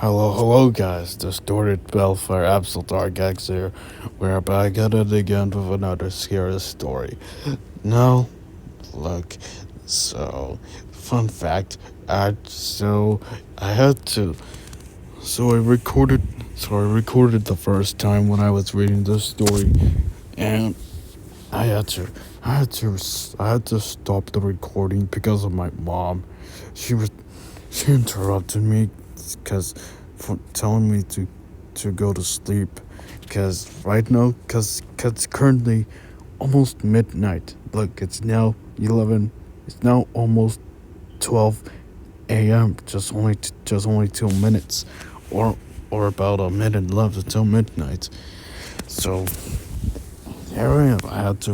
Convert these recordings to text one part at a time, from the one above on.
Hello, guys. Distorted Bellfire Absolute Dark X here. We're back at it again with another scary story. Now, look. So, fun fact. I had to. So I recorded. So I recorded the first time when I was reading this story, and I had to. I had to stop the recording because of my mom. She was She interrupted me because for telling me to go to sleep because right now cause currently almost midnight. Look, it's now almost 12 a.m. Just only 2 minutes or about a minute left until midnight. So here I am. I had to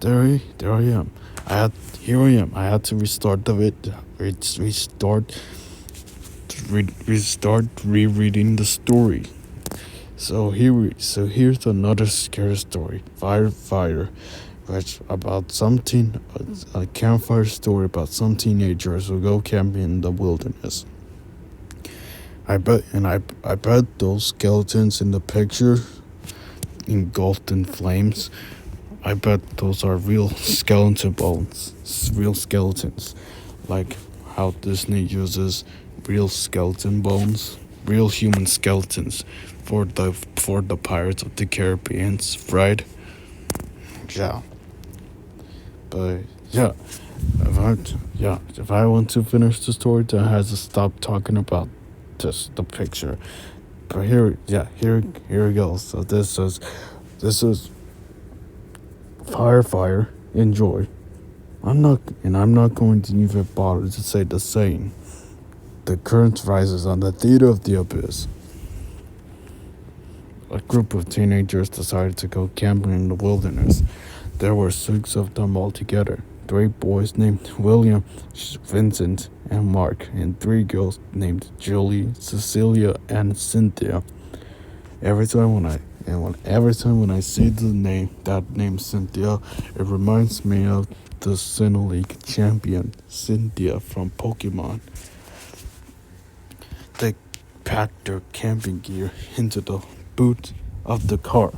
there I am. I had Here I am. I had to restart the vid restart restart rereading the story. So here's another scary story. Fire, which about a campfire story about some teenagers who go camping in the wilderness. I bet those skeletons in the picture engulfed in flames. I bet those are real skeleton bones, real skeletons, like how Disney uses real skeleton bones, real human skeletons for the Pirates of the Caribbean, right? Yeah, but yeah, if I want to finish the story, then I have to stop talking about just the picture. But here it goes. So this is fire. Enjoy. I'm not going to even bother to say the saying. The current rises on the theater of the abyss. A group of teenagers decided to go camping in the wilderness. There were six of them altogether. Three boys named William, Vincent, and Mark, and three girls named Julie, Cecilia, and Cynthia. Every time when I see that name Cynthia, it reminds me of the Sinnoh League champion Cynthia from Pokemon. They packed their camping gear into the boot of the car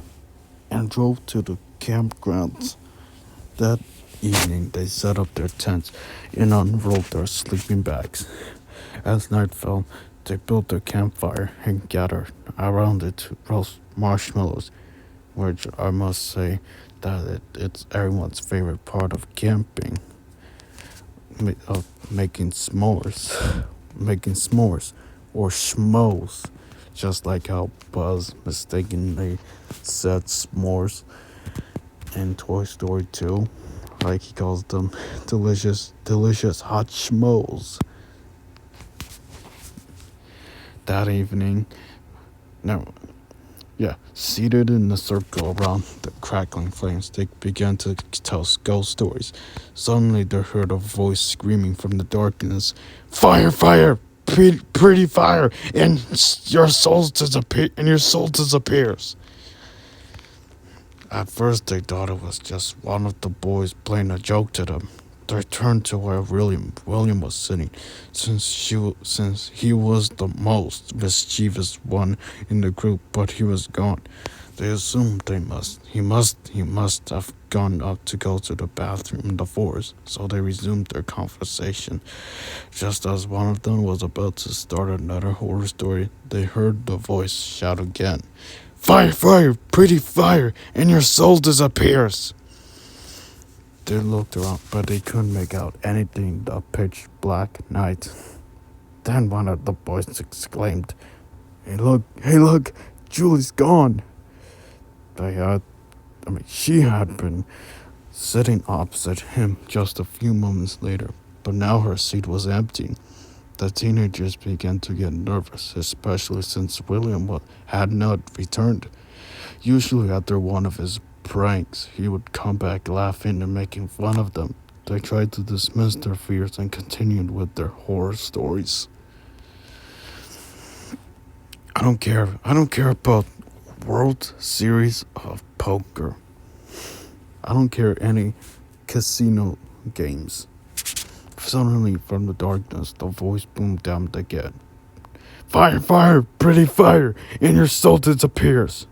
and drove to the campgrounds. That evening, they set up their tents and unrolled their sleeping bags. As night fell, they built their campfire and gathered around it to roast marshmallows, which I must say that it's everyone's favorite part of camping, of making s'mores, or schmoes, just like how Buzz mistakenly said s'mores in Toy Story 2, like he calls them delicious hot schmoes. That evening, no, yeah, seated in a circle around the crackling flames, they began to tell ghost stories. Suddenly, they heard a voice screaming from the darkness, "Fire! Pretty fire! And your soul disappears." At first, they thought it was just one of the boys playing a joke to them. They turned to where William was sitting, since he was the most mischievous one in the group, but he was gone. They assumed he must have gone up to go to the bathroom in the forest, so they resumed their conversation. Just as one of them was about to start another horror story, they heard the voice shout again, Fire, pretty fire, and your soul disappears." They looked around, but they couldn't make out anything in the pitch black night. Then one of the boys exclaimed, hey look, Julie's gone." She had been sitting opposite him just a few moments later, but now her seat was empty. The teenagers began to get nervous, especially since William had not returned. Usually after one of his pranks, he would come back laughing and making fun of them. They tried to dismiss their fears and continued with their horror stories. I don't care about World Series of Poker. I don't care any casino games. Suddenly, from the darkness, the voice boomed out again. Fire, fire, pretty fire, and your soul disappears.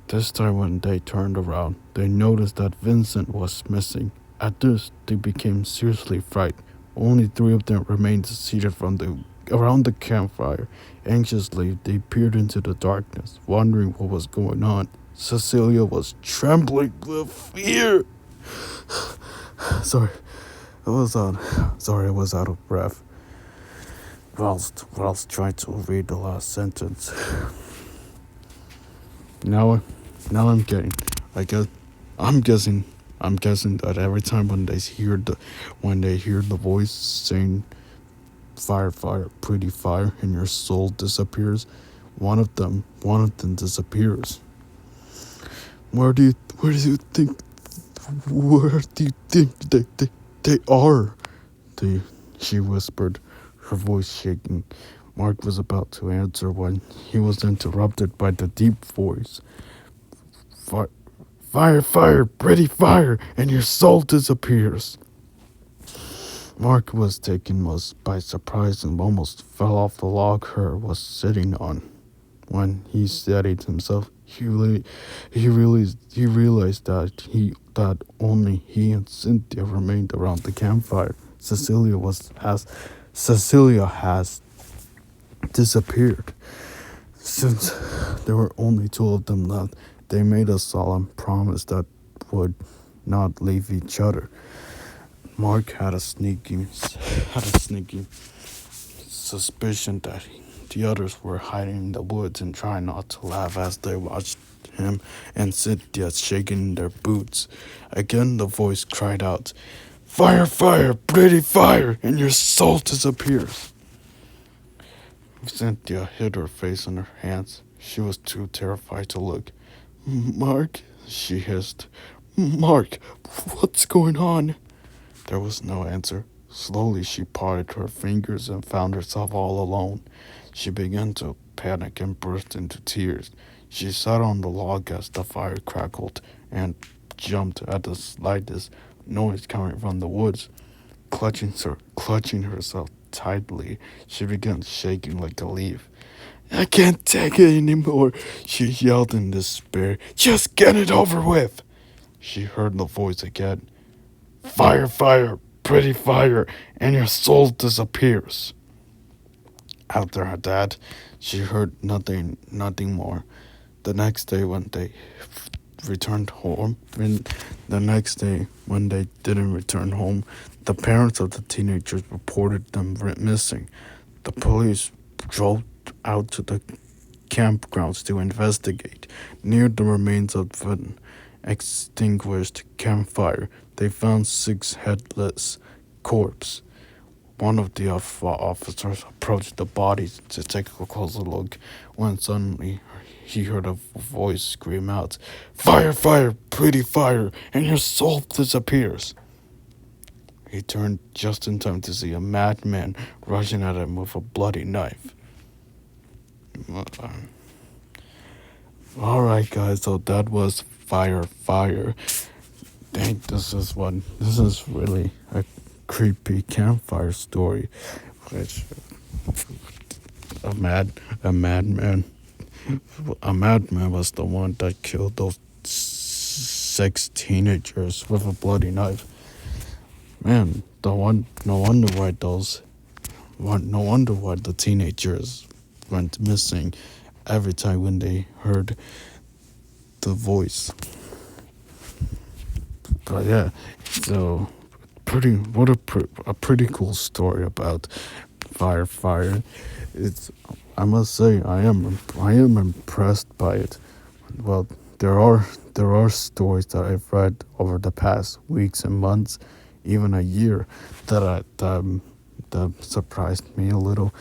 This time, when they turned around, they noticed that Vincent was missing. At this, they became seriously frightened. Only three of them remained seated around the campfire. Anxiously, they peered into the darkness, wondering what was going on. Cecilia was trembling with fear. Sorry, I was out of breath whilst trying to read the last sentence. Now, now I guess, I'm guessing, that every time when they hear the voice saying "fire, fire, pretty fire," and your soul disappears, one of them disappears. Where do you think, they are? They, she whispered, her voice shaking. Mark was about to answer when he was interrupted by the deep voice. Fire, fire, fire, pretty fire, and your soul disappears. Mark was taken by surprise and almost fell off the log her was sitting on. When he steadied himself, he realized that only he and Cynthia remained around the campfire. Cecilia has disappeared. Since there were only two of them left, they made a solemn promise that would not leave each other. Mark had a sneaking suspicion that the others were hiding in the woods and trying not to laugh as they watched him and Cynthia shaking in their boots. Again the voice cried out, "Fire, fire, pretty fire, and your soul disappears." Cynthia hid her face in her hands. She was too terrified to look. "Mark," she hissed. "Mark, what's going on?" There was no answer. Slowly she parted her fingers and found herself all alone. She began to panic and burst into tears. She sat on the log as the fire crackled and jumped at the slightest noise coming from the woods. Clutching herself tightly, she began shaking like a leaf. "I can't take it anymore," she yelled in despair. "Just get it over with." She heard the voice again. "Fire, fire, pretty fire, and your soul disappears." After that, she heard nothing more. The next day, when they returned home, when they didn't return home, the parents of the teenagers reported them missing. The police drove out to the campgrounds to investigate. Near the remains of an extinguished campfire, they found 6 headless corpses. One of the officers approached the bodies to take a closer look when suddenly he heard a voice scream out, "Fire, fire, pretty fire, and your soul disappears." He turned just in time to see a madman rushing at him with a bloody knife. Alright guys, so that was Fire, Fire. Dang, this is really a creepy campfire story. Which a madman was the one that killed those 6 teenagers with a bloody knife. Man, no wonder why the teenagers went missing every time when they heard the voice. But yeah, so a pretty cool story about fire. I must say I am impressed by it. Well, there are stories that I've read over the past weeks and months, even a year, that surprised me a little,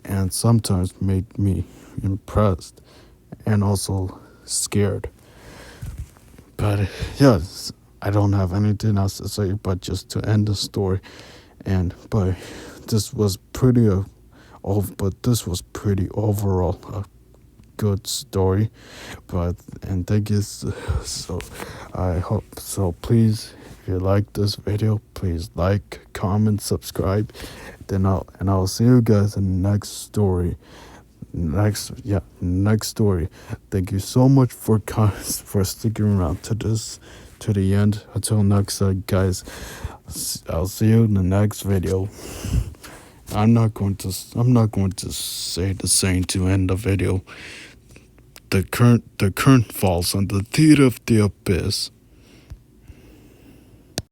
and sometimes made me impressed, and also scared. But yes, I don't have anything else to say but just to end the story. But this was pretty overall a good story. And thank you. So I hope so. Please, if you like this video, please like, comment, subscribe. I'll see you guys in the next story. next story. Thank you so much for for sticking around to the end. Until next time, guys. I'll see you in the next video. I'm not going to say the same to end the video. The current falls on the teeth of the abyss.